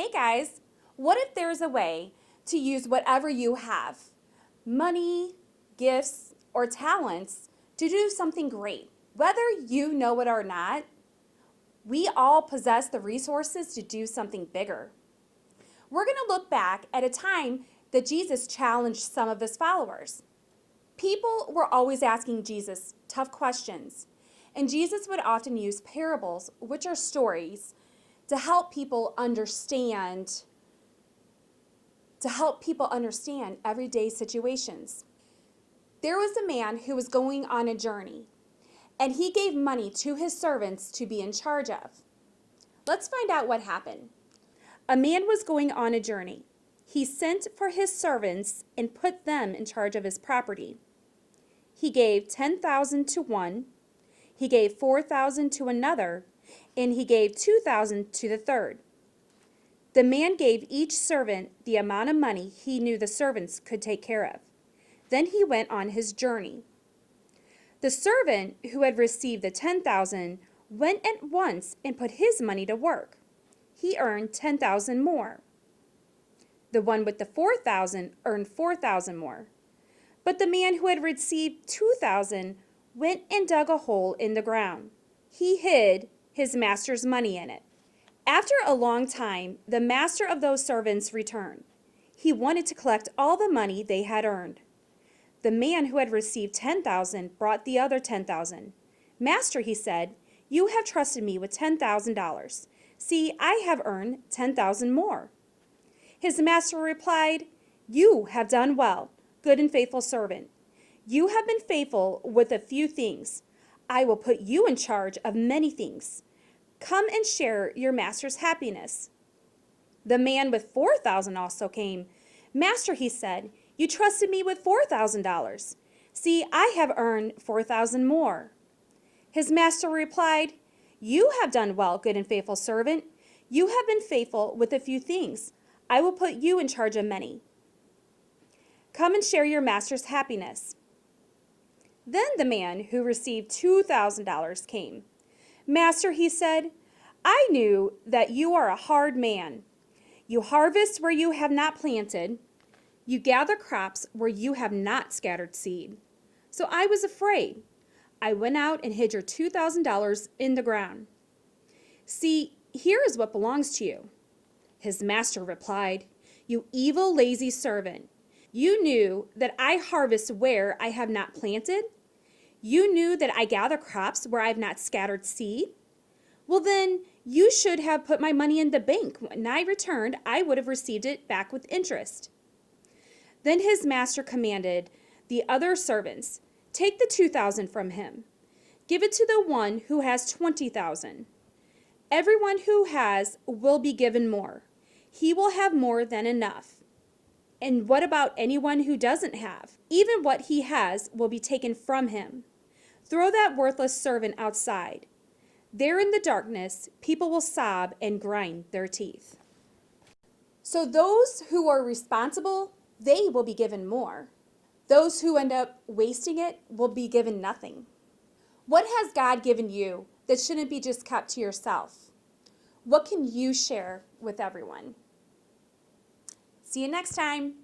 Hey guys, what if there's a way to use whatever you have, money, gifts, or talents, to do something great? Whether you know it or not, we all possess the resources to do something bigger. We're going to look back at a time that Jesus challenged some of his followers. People were always asking Jesus tough questions, and Jesus would often use parables, which are stories, to help people understand everyday situations. There was a man who was going on a journey, and he gave money to his servants to be in charge of. Let's find out what happened. A man was going on a journey. He sent for his servants and put them in charge of his property. He gave 10,000 to one, he gave 4,000 to another, and he gave 2,000 to the third. The man gave each servant the amount of money he knew the servants could take care of. Then he went on his journey. The servant who had received the 10,000 went at once and put his money to work. He earned 10,000 more. The one with the 4,000 earned 4,000 more. But the man who had received 2,000 went and dug a hole in the ground. He hid his master's money in it. After a long time, the master of those servants returned. He wanted to collect all the money they had earned. The man who had received 10,000 brought the other 10,000. Master, he said, you have trusted me with $10,000. See, I have earned 10,000 more. His master replied, you have done well, good and faithful servant. You have been faithful with a few things. I will put you in charge of many things. Come and share your master's happiness. The man with 4,000 also came. Master, he said, you trusted me with $4,000. See, I have earned 4,000 more. His master replied, you have done well, good and faithful servant. You have been faithful with a few things. I will put you in charge of many. Come and share your master's happiness. Then the man who received $2,000 came. Master, he said, I knew that you are a hard man. You harvest where you have not planted. You gather crops where you have not scattered seed. So I was afraid. I went out and hid your $2,000 in the ground. See, here is what belongs to you. His master replied, you evil, lazy servant. You knew that I harvest where I have not planted. You knew that I gather crops where I have not scattered seed. Well, then you should have put my money in the bank. When I returned, I would have received it back with interest. Then his master commanded the other servants, take the 2,000 from him. Give it to the one who has 20,000. Everyone who has will be given more. He will have more than enough. And what about anyone who doesn't have? Even what he has will be taken from him. Throw that worthless servant outside. There in the darkness, people will sob and grind their teeth. So those who are responsible, they will be given more. Those who end up wasting it will be given nothing. What has God given you that shouldn't be just kept to yourself? What can you share with everyone? See you next time.